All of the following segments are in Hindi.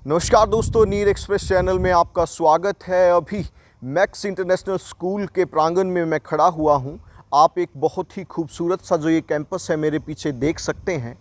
नमस्कार दोस्तों, नीर एक्सप्रेस चैनल में आपका स्वागत है। अभी मैक्स इंटरनेशनल स्कूल के प्रांगण में मैं खड़ा हुआ हूं। आप एक बहुत ही खूबसूरत सा जो ये कैंपस है मेरे पीछे देख सकते हैं।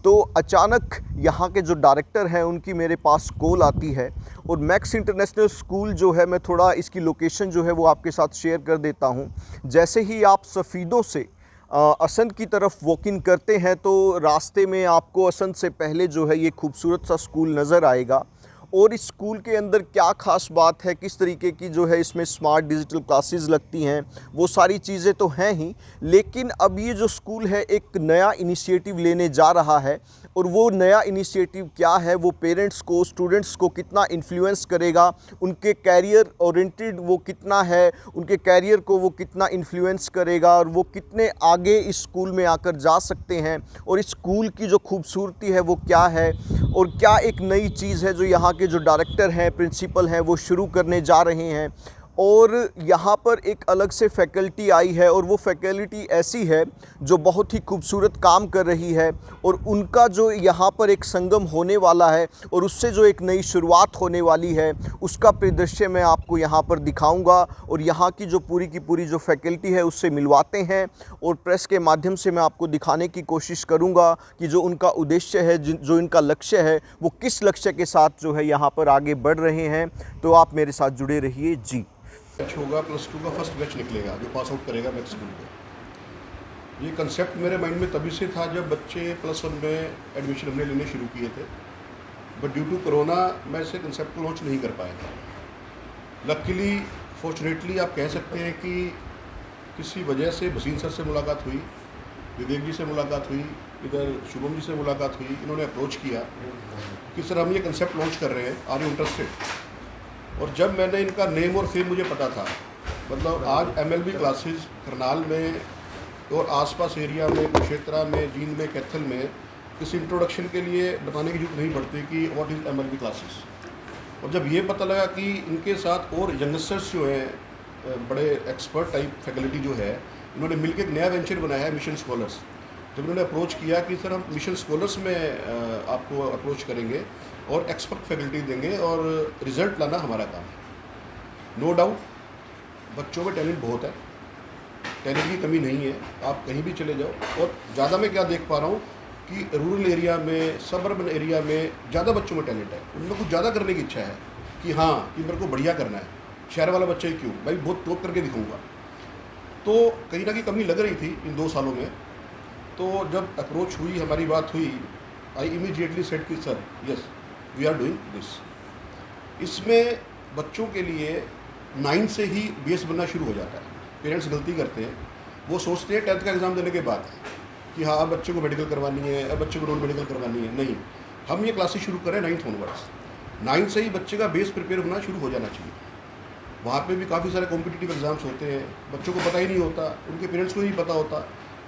तो अचानक यहाँ के जो डायरेक्टर हैं उनकी मेरे पास कॉल आती है और मैक्स इंटरनेशनल स्कूल जो है, मैं थोड़ा इसकी लोकेशन जो है वो आपके साथ शेयर कर देता हूँ। जैसे ही आप सफ़ीदों से असंध की तरफ वॉक इन करते हैं तो रास्ते में आपको असंध से पहले जो है ये खूबसूरत सा स्कूल नज़र आएगा। और इस स्कूल के अंदर क्या ख़ास बात है, किस तरीके की जो है इसमें स्मार्ट डिजिटल क्लासेस लगती हैं, वो सारी चीज़ें तो हैं ही। लेकिन अब ये जो स्कूल है एक नया इनिशिएटिव लेने जा रहा है। और वो नया इनिशिएटिव क्या है, वो पेरेंट्स को, स्टूडेंट्स को कितना इन्फ्लुएंस करेगा, उनके कैरियर ओरिएंटेड वो कितना है, उनके कैरियर को वो कितना इन्फ्लुएंस करेगा और वो कितने आगे इस स्कूल में आकर जा सकते हैं। और इस स्कूल की जो खूबसूरती है वो क्या है, और क्या एक नई चीज़ है जो यहाँ के जो डायरेक्टर हैं, प्रिंसिपल हैं, वो शुरू करने जा रहे हैं। और यहाँ पर एक अलग से फैकल्टी आई है और वो फैकल्टी ऐसी है जो बहुत ही खूबसूरत काम कर रही है। और उनका जो यहाँ पर एक संगम होने वाला है और उससे जो एक नई शुरुआत होने वाली है, उसका परिदृश्य मैं आपको यहाँ पर दिखाऊंगा। और यहाँ की पूरी की पूरी जो फैकल्टी है उससे मिलवाते हैं और प्रेस के माध्यम से मैं आपको दिखाने की कोशिश करूँगा कि जो उनका उद्देश्य है, जो इनका लक्ष्य है, वो किस लक्ष्य के साथ जो है यहाँ पर आगे बढ़ रहे हैं। तो आप मेरे साथ जुड़े रहिए जी। बैच होगा, +2 का फर्स्ट बैच निकलेगा जो पास आउट करेगा मैक्स स्कूल को। ये कंसेप्ट मेरे माइंड में तभी से था जब बच्चे +1 में एडमिशन हमने लेने शुरू किए थे, बट ड्यू टू कोरोना मैं इसे कंसेप्ट को लॉन्च नहीं कर पाया था। लकीली, फॉर्चुनेटली आप कह सकते हैं कि किसी वजह से भसीन सर से मुलाकात हुई, विवेक जी से मुलाकात हुई, इधर शुभम जी से मुलाकात हुई। इन्होंने अप्रोच किया कि सर हम ये कंसेप्ट लॉन्च कर रहे हैं, आर यू इंटरेस्टेड। और जब मैंने इनका नेम और फेम मुझे पता था, मतलब आज MLB क्लासेस करनाल में और आसपास एरिया में, कुरुक्षेत्रा में, जींद में, कैथल में किसी इंट्रोडक्शन के लिए बताने की जरूरत नहीं पड़ती कि व्हाट इज़ MLB क्लासेस। और जब ये पता लगा कि इनके साथ और यंगस्टर्स जो हैं, बड़े एक्सपर्ट टाइप फैकल्टी जो है, इन्होंने मिलकर एक नया वेंचर बनाया है, मिशन स्कॉलर्स। जब इन्होंने अप्रोच किया कि सर हम मिशन स्कॉलर्स में आपको अप्रोच करेंगे और एक्सपर्ट फैकल्टी देंगे और रिज़ल्ट लाना हमारा काम है। नो डाउट बच्चों में टैलेंट बहुत है, टैलेंट की कमी नहीं है, आप कहीं भी चले जाओ। और ज़्यादा मैं क्या देख पा रहा हूँ कि रूरल एरिया में, सबर्बन एरिया में ज़्यादा बच्चों में टैलेंट है, उनमें कुछ ज़्यादा करने की इच्छा है कि हाँ कि मेरे को बढ़िया करना है। शहर वाला बच्चा ही क्यों भाई, बहुत टॉप करके दिखाऊँगा। तो कहीं ना कहीं कमी लग रही थी इन 2 सालों में। तो जब अप्रोच हुई, हमारी बात हुई, आई इमीडिएटली सेड कि sir yes we are doing this. इसमें बच्चों के लिए 9 से ही बेस बनना शुरू हो जाता है। पेरेंट्स गलती करते हैं, वो सोचते हैं 10th का एग्ज़ाम देने के बाद कि हाँ अब बच्चे को मेडिकल करवानी है, अब बच्चे को नॉन मेडिकल करवानी है। नहीं, हम ये क्लासेस शुरू करें 9th ऑनवर्ड्स। 9 से ही बच्चे का बेस प्रिपेयर होना शुरू हो जाना चाहिए। वहाँ पे भी काफ़ी सारे कॉम्पिटिटिव एग्ज़ाम्स होते हैं, बच्चों को पता ही नहीं होता, उनके पेरेंट्स को ही नहीं पता होता,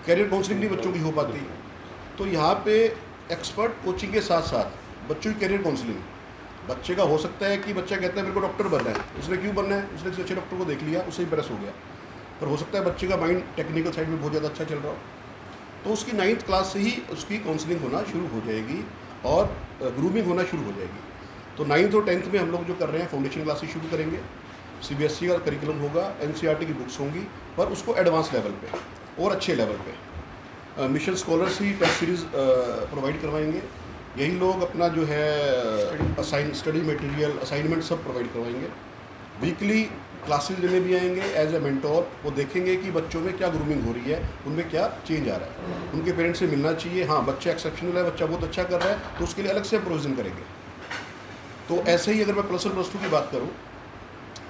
कैरियर काउंसलिंग नहीं बच्चों की हो पाती। तो यहाँ पे एक्सपर्ट कोचिंग के साथ साथ बच्चों की कैरियर काउंसलिंग। बच्चे का हो सकता है कि बच्चा कहता है मेरे को डॉक्टर बनना है, उसने क्यों बनना है, उसने किसी अच्छे डॉक्टर को देख लिया, उससे इंप्रेस हो गया। पर हो सकता है बच्चे का माइंड टेक्निकल साइड में बहुत ज़्यादा अच्छा चल रहा हो, तो उसकी 9th क्लास से ही उसकी काउंसलिंग होना शुरू हो जाएगी और ग्रूमिंग होना शुरू हो जाएगी। तो 9th और 10th में हम लोग जो कर रहे हैं, फाउंडेशन क्लासेस शुरू करेंगे। CBSE का करिकुलम होगा, NCERT की बुक्स होंगी, पर उसको एडवांस लेवल पे और अच्छे लेवल पे मिशन स्कॉलर्स ही टेस्ट सीरीज़ प्रोवाइड करवाएंगे। यही लोग अपना जो है स्टडी मटेरियल, असाइनमेंट सब प्रोवाइड करवाएंगे। वीकली क्लासेस लेने भी आएंगे एज ए मेंटोर। वो देखेंगे कि बच्चों में क्या ग्रूमिंग हो रही है, उनमें क्या चेंज आ रहा है। उनके पेरेंट्स से मिलना चाहिए, हाँ बच्चा एक्सेप्शनल है, बच्चा बहुत अच्छा कर रहा है, तो उसके लिए अलग से प्रोविज़न करेंगे। तो ऐसे ही अगर मैं +1 +2 की बात करूँ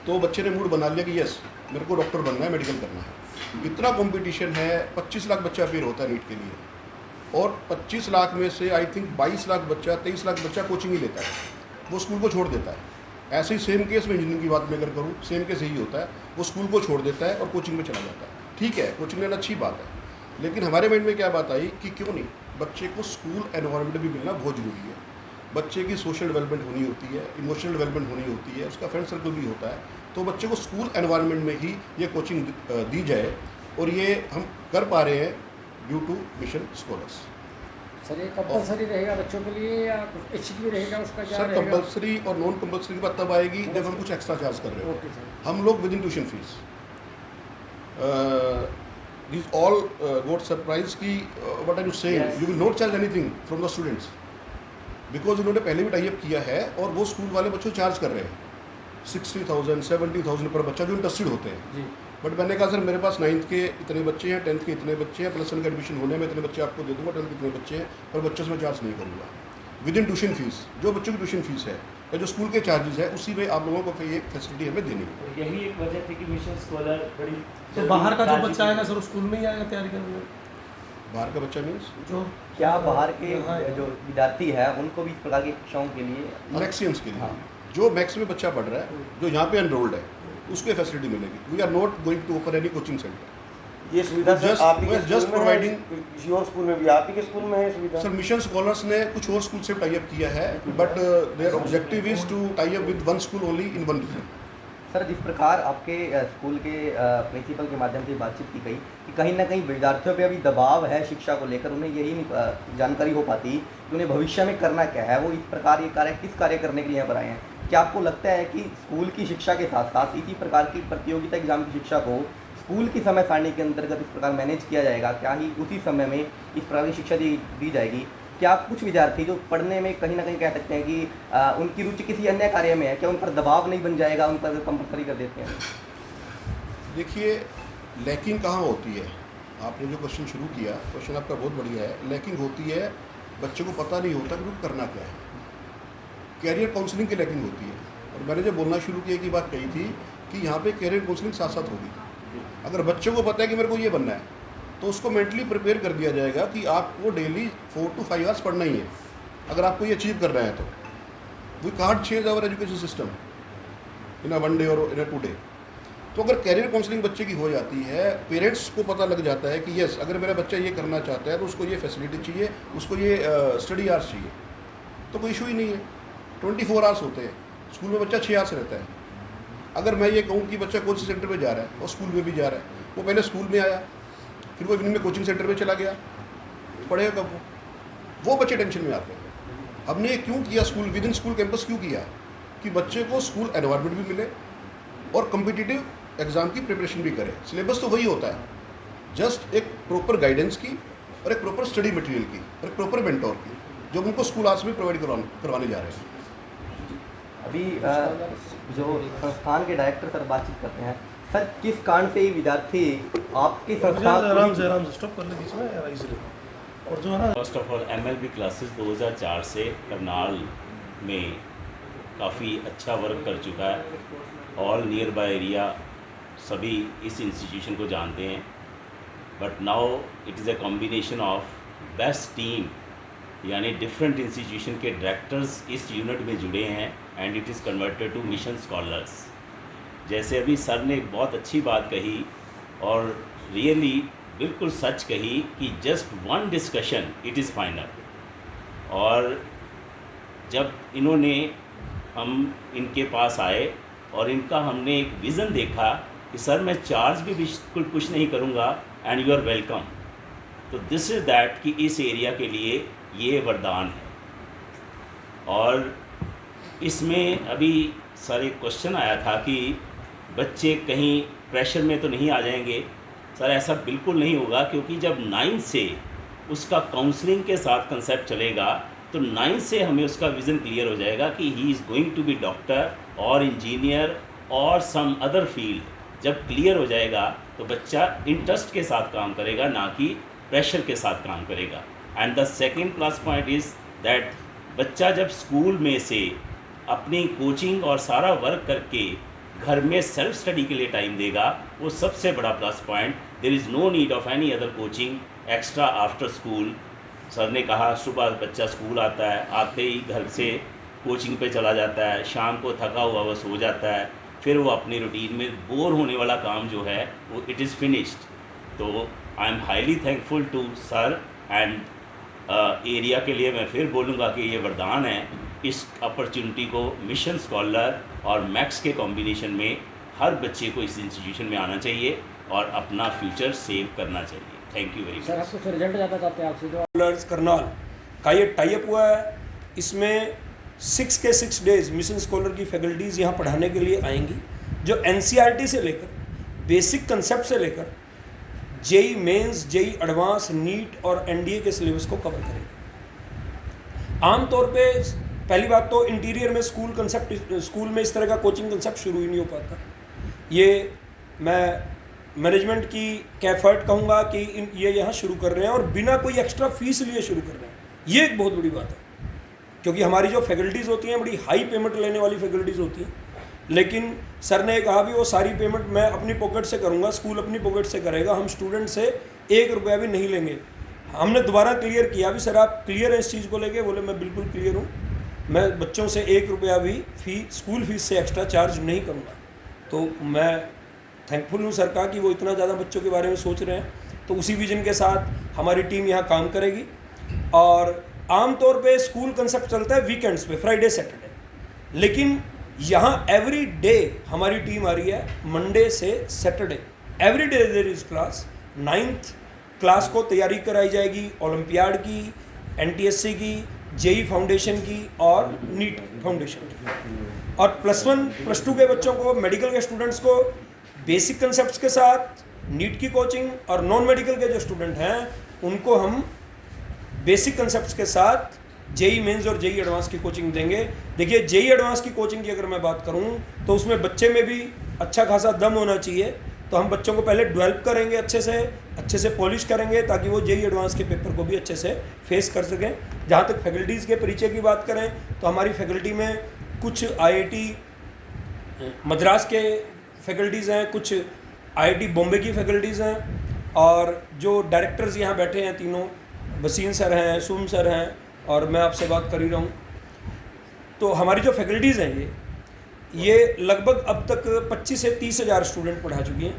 तो बच्चे ने मूड बना लिया कि यस मेरे को डॉक्टर बनना है, मेडिकल करना है। इतना कंपटीशन है, 25 लाख बच्चा अपेयर होता है नीट के लिए, और 25 लाख में से आई थिंक 22 लाख बच्चा, 23 लाख बच्चा कोचिंग ही लेता है, वो स्कूल को छोड़ देता है। ऐसे ही सेम केस में इंजीनियरिंग की बात मैं अगर करूँ, सेम केस यही होता है, वो स्कूल को छोड़ देता है और कोचिंग में चला जाता है। ठीक है, कोचिंग लेना अच्छी बात है, लेकिन हमारे माइंड में क्या बात आई कि क्यों नहीं, बच्चे को स्कूल एनवायरनमेंट भी मिलना बहुत ज़रूरी है। बच्चे की सोशल डेवलपमेंट होनी होती है, इमोशनल डेवलपमेंट होनी होती है, उसका फ्रेंड सर्कल भी होता है। तो बच्चे को स्कूल एनवायरनमेंट में ही ये कोचिंग दी जाए, और ये हम कर पा रहे हैं due to Mission Scholars. Sir ये कंपलसरी रहेगा बच्चों के लिए या ऐच्छिक भी रहेगा, उसका क्या सर रहेगा? कंपलसरी और नॉन कंपलसरी की बात तब आएगी जब हम कुछ एक्स्ट्रा चार्ज कर रहे हो। Okay sir. हम लोग with in tuition fees this all got surprise की what are you saying, you will not charge anything from the students because उन्होंने पहले भी टाइप किया है और वो स्कूल वाले बच्चों चार्ज कर रहे हैं 60,000 70,000 पर बच्चा जो इंटरेस्टेड होते हैं। जी बट मैंने कहा सर मेरे पास 9th के इतने बच्चे हैं, 10th के इतने बच्चे हैं, प्लस 1 का एडमिशन होने में इतने बच्चे आपको दे दूंगा, 12th के इतने बच्चे हैं, पर बच्चों से मैं चार्ज नहीं करूँगा। विद इन ट्यूशन फीस, जो बच्चों की ट्यूशन फीस है या जो स्कूल के चार्जेस है उसी में आप लोगों को फिर ये फैसिलिटी हमें देनी है। और यही एक वजह थी कि मिशन स्कॉलर बड़ी तो बाहर का जो बच्चा आएगा सर स्कूल में ही आएगा तैयारी करने? बाहर का बच्चा मीन्स जो क्या बाहर के हाँ। जो विद्यार्थी है उनको भी इस प्रकार की कक्षाओं के लिए मैक्सिमम्स के लिए हाँ। जो मैक्स में बच्चा पढ़ रहा है, जो यहाँ पे एनरोल्ड है, उसको ये फैसिलिटी मिलेगी। We are not going to open any coaching centre. ये सुविधा सर Just- आप ही we're के just स्कूल में providing- है, किसी और स्कूल में भी आप ही के स्कूल में है ये सुविधा? सर मिशन स्कॉलर्स ने कुछ और स्कूल से टाई अप किया है, but their objective is to tie up with one school only in one region. Sir जिस प्रकार आपके स्कूल के प्रिंसिपल के माध्यम से बातचीत की गई कि कहीं ना कहीं विद्यार्थियों पे अभी दबाव है शिक्षा को लेकर, उन्हें यही नहीं जानकारी हो पाती कि उन्हें भविष्य में करना क्या है, वो इस प्रकार ये कार्य किस कार्य करने के लिए यहाँ पर आए हैं। क्या आपको लगता है कि स्कूल की शिक्षा के साथ साथ इसी प्रकार की प्रतियोगिता एग्जाम की शिक्षा को स्कूल की समय सारणी के अंतर्गत इस प्रकार मैनेज किया जाएगा? क्या ही उसी समय में इस प्रकार की शिक्षा दी जाएगी? क्या कुछ विद्यार्थी जो पढ़ने में कहीं ना कहीं कह सकते हैं कि उनकी रुचि किसी अन्य कार्य में है, क्या उन पर दबाव नहीं बन जाएगा, उन पर कंपलसरी कर देते हैं? देखिए लैकिंग कहाँ होती है, आपने जो क्वेश्चन शुरू किया, क्वेश्चन आपका बहुत बढ़िया है। लैकिंग होती है बच्चे को पता नहीं होता कि उनको करना क्या है, कैरियर काउंसलिंग की लैकिंग होती है। और मैंने जब बोलना शुरू किया की बात कही थी कि यहाँ पे कैरियर काउंसलिंग साथ साथ होगी। अगर बच्चे को पता है कि मेरे को ये बनना है तो उसको मेंटली प्रिपेयर कर दिया जाएगा कि आपको डेली 4 to 5 आवर्स पढ़ना ही है अगर आपको ये अचीव करना है तो। We can't change our education system in a 1 day और इन अ 2 day। तो अगर कैरियर काउंसलिंग बच्चे की हो जाती है, पेरेंट्स को पता लग जाता है कि यस अगर मेरा बच्चा ये करना चाहता है तो उसको ये फैसिलिटी चाहिए, उसको ये स्टडी आवर्स चाहिए, तो कोई इशू ही नहीं है। 24 आवर्स होते हैं, स्कूल में बच्चा 6 आवर्स रहता है। अगर मैं ये कहूँ कि बच्चा कोचिंग सेंटर में जा रहा है और स्कूल में भी जा रहा है, वो पहले स्कूल में आया फिर वो इवनिंग में कोचिंग सेंटर में चला गया, पढ़ेगा कब? वो बच्चे टेंशन में आते हैं। हमने ये क्यों किया, school with in school campus क्यों किया कि बच्चे को स्कूल एनवायरनमेंट भी मिले और कम्पिटिटिव एग्ज़ाम की प्रिपरेशन भी करे। सिलेबस तो वही होता है, जस्ट एक प्रॉपर गाइडेंस की और एक प्रॉपर स्टडी मटेरियल की और एक प्रॉपर मेंटोर की, जो उनको स्कूल आवर्स में प्रोवाइड करवाने जा रहे हैं। अभी जो संस्थान के डायरेक्टर सर बातचीत करते हैं, सर किस कारण से ये विद्यार्थी आपके संस्थान आराम से स्टॉप कर ले बीच में यार इसलिए। और जो है ना first of all MLB classes 2004 से करनाल में काफ़ी अच्छा वर्क कर चुका है। ऑल नियर बाय एरिया सभी इस इंस्टीट्यूशन को जानते हैं, but now it is a combination of best team, यानी डिफरेंट इंस्टीट्यूशन के डायरेक्टर्स इस यूनिट में जुड़े हैं and it is converted to Mission Scholars. जैसे अभी सर ने एक बहुत अच्छी बात कही और रियली बिल्कुल सच कही कि just one discussion it is final. और जब इन्होंने हम इनके पास आए और इनका हमने एक विज़न देखा कि सर मैं चार्ज भी बिल्कुल कुछ नहीं करूँगा एंड यू आर वेलकम, तो दिस इज़ दैट कि इस एरिया के लिए ये वरदान है। और इसमें अभी सर एक क्वेश्चन आया था कि बच्चे कहीं प्रेशर में तो नहीं आ जाएंगे। सर ऐसा बिल्कुल नहीं होगा, क्योंकि जब 9th से उसका काउंसलिंग के साथ कंसेप्ट चलेगा तो 9th से हमें उसका विज़न क्लियर हो जाएगा कि he is going to be doctor और इंजीनियर और सम अदर फील्ड। जब क्लियर हो जाएगा तो बच्चा इंटरेस्ट के साथ काम करेगा, ना कि प्रेशर के साथ काम करेगा। And the second plus point is that बच्चा जब स्कूल में से अपनी कोचिंग और सारा वर्क करके घर में सेल्फ स्टडी के लिए टाइम देगा, वो सबसे बड़ा plus point. There is no need of any other coaching extra after school. Sir ने कहा सुबह बच्चा स्कूल आता है, आते ही घर से कोचिंग पे चला जाता है, शाम को थका हुआ वो सो जाता है, फिर वो अपनी रूटीन में बोर होने वाला काम जो है वो इट इज़ फिनिश्ड। तो I am highly thankful to sir and area के लिए मैं फिर बोलूँगा कि ये वरदान है। इस अपॉर्चुनिटी को मिशन स्कॉलर और मैक्स के कॉम्बिनेशन में हर बच्चे को इस इंस्टीट्यूशन में आना चाहिए और अपना फ्यूचर सेव करना चाहिए। Thank you very sir much. आप कुछ रिजल्ट ज़्यादा चाहते हैं आपसे जो स्कॉलर्स करनाल का ये टाई अप हुआ है। इसमें 6 के 6 डेज मिशन स्कॉलर की फैकल्टीज़ यहाँ पढ़ाने के लिए आएंगी, जो NCERT से लेकर बेसिक कंसेप्ट से लेकर JEE Mains, JEE advance, NEET और NDA के सिलेबस को कवर करेंगे। आमतौर पे पहली बात तो इंटीरियर में स्कूल में इस तरह का कोचिंग कंसेप्ट शुरू ही नहीं हो पाता। ये मैं मैनेजमेंट की एफर्ट कहूँगा कि ये यहाँ शुरू कर रहे हैं और बिना कोई एक्स्ट्रा फीस लिए शुरू कर रहे हैं। ये एक बहुत बड़ी बात है, क्योंकि हमारी जो फैकल्टीज़ होती हैं बड़ी हाई पेमेंट लेने वाली फैकल्टीज़ होती हैं, लेकिन सर ने कहा भी वो सारी पेमेंट मैं अपनी पॉकेट से करूँगा, स्कूल अपनी पॉकेट से करेगा, हम स्टूडेंट से 1 रुपया भी नहीं लेंगे। हमने दोबारा क्लियर किया भी सर आप क्लियर है इस चीज़ को लेके? बोले मैं बिल्कुल क्लियर हूँ, मैं बच्चों से 1 रुपया भी स्कूल फीस से एक्स्ट्रा चार्ज नहीं करूँगा। तो मैं थैंकफुल हूँ सर का कि वो इतना ज़्यादा बच्चों के बारे में सोच रहे हैं। तो उसी विजन के साथ हमारी टीम यहाँ काम करेगी। और आमतौर पे स्कूल कंसेप्ट चलता है वीकेंड्स पे, फ्राइडे सैटरडे, लेकिन यहाँ एवरी डे हमारी टीम आ रही है, मंडे से Saturday every day there is class. 9th class को तैयारी कराई जाएगी ओलंपियाड की, NTSC की, जेई फाउंडेशन की और नीट फाउंडेशन की। और +1 +2 के बच्चों को, मेडिकल के स्टूडेंट्स को बेसिक कंसेप्ट्स के साथ नीट की कोचिंग, और नॉन मेडिकल के जो स्टूडेंट हैं उनको हम बेसिक कंसेप्ट्स के साथ जेई मेंस और जेई एडवांस की कोचिंग देंगे। देखिए जेई एडवांस की कोचिंग की अगर मैं बात करूं तो उसमें बच्चे में भी अच्छा खासा दम होना चाहिए। तो हम बच्चों को पहले डेवलप करेंगे, अच्छे से पॉलिश करेंगे, ताकि वो जेई एडवांस के पेपर को भी अच्छे से फेस कर सकें। जहाँ तक फैकल्टीज़ के परिचय की बात करें तो हमारी फैकल्टी में कुछ IIT मद्रास के फैकल्टीज़ हैं, कुछ IIT बॉम्बे की फैकल्टीज़ हैं, और जो डायरेक्टर्स यहाँ बैठे हैं तीनों, वसीम सर हैं, सुम सर हैं, और मैं आपसे बात कर ही रहा हूँ। तो हमारी जो फैकल्टीज़ हैं ये लगभग अब तक 25 से 30 हज़ार स्टूडेंट पढ़ा चुकी हैं,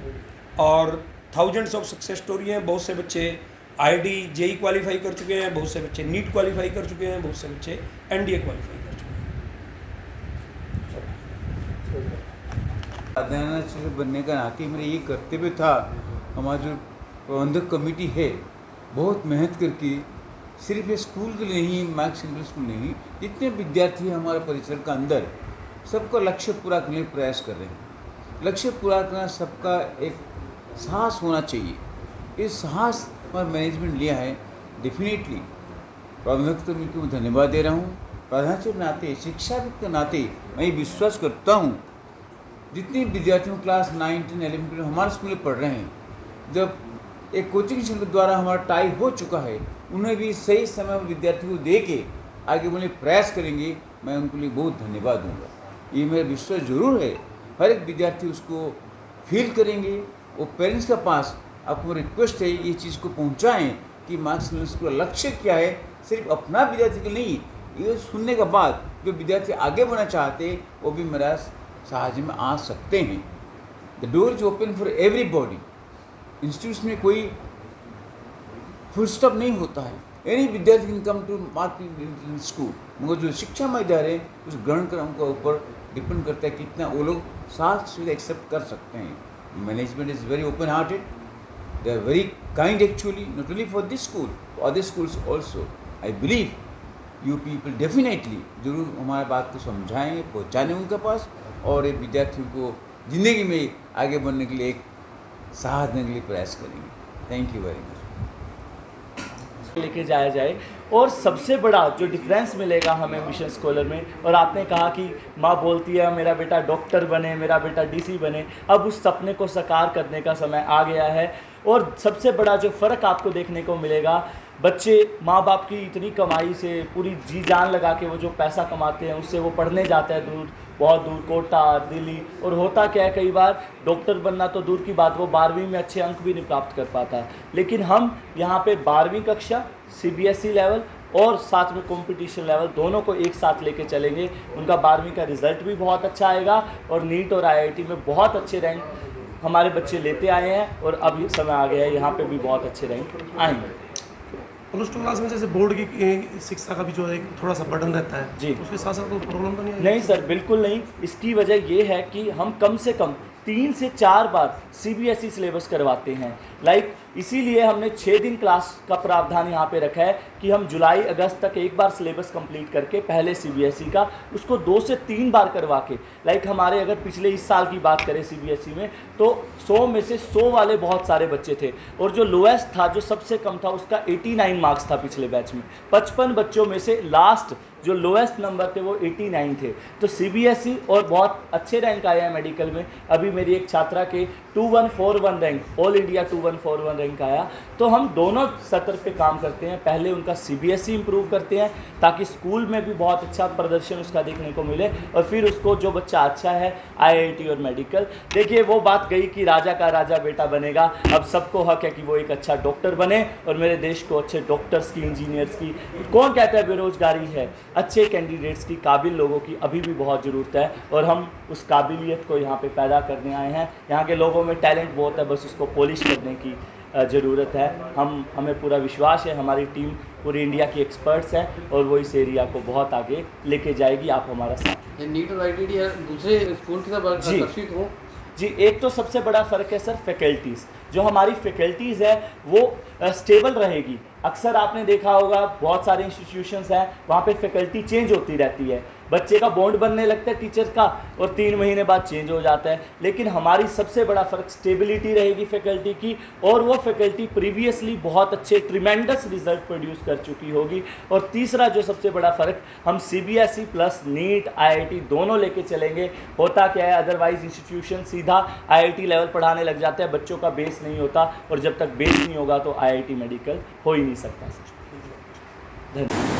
और थाउजेंड्स ऑफ सक्सेस स्टोरी हैं। बहुत से बच्चे IIT जेई क्वालिफाई कर चुके हैं, बहुत से बच्चे नीट क्वालिफाई कर चुके हैं, बहुत से बच्चे NDA क्वालिफाई कर चुके हैं। अध्ययन बनने का नाते मेरा ये कर्तव्य था, हमारा जो प्रबंधक कमेटी है बहुत मेहनत करके सिर्फ ये स्कूल के लिए नहीं, मैक्स सेंट्रल स्कूल नहीं, जितने विद्यार्थी हैं हमारे परिसर का अंदर, सबका लक्ष्य पूरा करने का प्रयास कर रहे हैं। लक्ष्य पूरा करना सबका एक साहस होना चाहिए। इस साहस पर मैनेजमेंट लिया है। डेफिनेटली प्रबंधक कमेटी को धन्यवाद दे रहा हूँ। प्रधानाचार्य के नाते, शिक्षाविद के नाते मैं विश्वास करता हूँ जितने विद्यार्थियों क्लास 9, 10, 11 हमारे स्कूल में पढ़ रहे हैं, जब एक कोचिंग सेंटर द्वारा हमारा टाई हो चुका है, उन्हें भी सही समय में विद्यार्थियों को दे के आगे बढ़ने प्रयास करेंगे। मैं उनके लिए बहुत धन्यवाद दूंगा। ये मेरा विश्वास जरूर है, हर एक विद्यार्थी उसको फील करेंगे। वो पेरेंट्स के पास आपको रिक्वेस्ट है ये चीज़ को पहुंचाएं कि मार्क्स का लक्ष्य क्या है, सिर्फ अपना विद्यार्थी के नहीं। ये सुनने के बाद जो विद्यार्थी आगे बढ़ना चाहते हैं वो भी मेरा साहाय्य में आ सकते हैं। The door is open for everybody. Institute में कोई फुल स्टॉप नहीं होता है। एनी विद्यार्थी can come to mark school, मगर जो शिक्षा में जा रहे हैं उस ग्रहण क्रम के ऊपर डिपेंड करता है कितना वो लोग साथ से एक्सेप्ट कर सकते हैं। Management is very open hearted, they are very kind actually, not only for this school, other schools also. I believe you people definitely जरूर हमारे बात को समझाएंगे, पहुँचाने उनके पास, और एक विद्यार्थियों को ज़िंदगी में आगे बढ़ने के लिए एक साहस देने के लिए प्रयास करेंगे। Thank you very much. लेके जाया जाए। और सबसे बड़ा जो डिफरेंस मिलेगा हमें मिशन स्कॉलर में, और आपने कहा कि माँ बोलती है मेरा बेटा डॉक्टर बने, मेरा बेटा DC बने, अब उस सपने को साकार करने का समय आ गया है। और सबसे बड़ा जो फ़र्क आपको देखने को मिलेगा, बच्चे माँ बाप की इतनी कमाई से पूरी जी जान लगा के वो जो पैसा कमाते हैं उससे वो पढ़ने जाते हैं दूर, बहुत दूर, कोटा, दिल्ली। और होता क्या है, कई बार डॉक्टर बनना तो दूर की बात, वो 12वीं में अच्छे अंक भी नहीं प्राप्त कर पाता। लेकिन हम यहाँ पे 12वीं कक्षा CBSE लेवल और साथ में कंपटीशन लेवल दोनों को एक साथ लेके चलेंगे। उनका 12वीं का रिज़ल्ट भी बहुत अच्छा आएगा, और नीट और IIT में बहुत अच्छे रैंक हमारे बच्चे लेते आए हैं, और अब ये समय आ गया है यहाँ पे भी बहुत अच्छे रैंक आएंगे। +2 क्लास में जैसे बोर्ड की शिक्षा का भी जो है थोड़ा सा बर्डन रहता है जी, उसके साथ साथ कोई प्रॉब्लम तो नहीं है? नहीं सर, बिल्कुल नहीं। इसकी वजह ये है कि हम कम से कम 3 से 4 बार CBSE सिलेबस करवाते हैं। इसीलिए हमने 6 दिन क्लास का प्रावधान यहाँ पे रखा है कि हम जुलाई अगस्त तक एक बार सिलेबस कंप्लीट करके पहले CBSE का उसको 2 से 3 बार करवा के हमारे अगर पिछले इस साल की बात करें CBSE में तो 100 में से 100 वाले बहुत सारे बच्चे थे और जो लोएस्ट था, जो सबसे कम था, उसका 89 मार्क्स था पिछले बैच में। 55 बच्चों में से लास्ट जो लोएस्ट नंबर थे वो 89 थे। तो CBSE और बहुत अच्छे रैंक आए हैं मेडिकल में। अभी मेरी एक छात्रा के 2141 रैंक, ऑल इंडिया 2141 रैंक आया। तो हम दोनों सत्र पे काम करते हैं। पहले उनका CBSE इंप्रूव करते हैं ताकि स्कूल में भी बहुत अच्छा प्रदर्शन उसका देखने को मिले, और फिर उसको जो बच्चा अच्छा है IIT और मेडिकल। देखिए वो बात गई कि राजा का राजा बेटा बनेगा। अब सबको हक है कि वो एक अच्छा डॉक्टर बने और मेरे देश को अच्छे डॉक्टर्स की, इंजीनियर्स की, कौन कहता है बेरोजगारी है, अच्छे कैंडिडेट्स की, काबिल लोगों की अभी भी बहुत ज़रूरत है और हम उस काबिलियत को यहाँ पे पैदा करने आए हैं। यहाँ के लोगों में टैलेंट बहुत है, बस उसको पॉलिश करने की ज़रूरत है। हमें पूरा विश्वास है, हमारी टीम पूरी इंडिया की एक्सपर्ट्स है और वो इस एरिया को बहुत आगे लेके जाएगी। आप हमारा साथ। नीट और IIT दूसरे स्कूल की तरफ आकर्षित हो जी। एक तो सबसे बड़ा फ़र्क है सर फैकल्टीज़। जो हमारी फैकल्टीज़ है वो स्टेबल रहेगी। अक्सर आपने देखा होगा बहुत सारे इंस्टीट्यूशंस हैं, वहाँ पे फैकल्टी चेंज होती रहती है। बच्चे का बॉन्ड बनने लगता है टीचर का और 3 महीने बाद चेंज हो जाता है। लेकिन हमारी सबसे बड़ा फ़र्क स्टेबिलिटी रहेगी फैकल्टी की, और वो फैकल्टी प्रीवियसली बहुत अच्छे ट्रिमेंडस रिजल्ट प्रोड्यूस कर चुकी होगी। और तीसरा जो सबसे बड़ा फ़र्क, हम CBSE प्लस नीट IIT दोनों लेके चलेंगे। होता क्या है, अदरवाइज इंस्टीट्यूशन सीधा IIT लेवल पढ़ाने लग जाते हैं, बच्चों का बेस नहीं होता, और जब तक बेस नहीं होगा तो IIT मेडिकल हो ही नहीं सकता सर। धन्यवाद।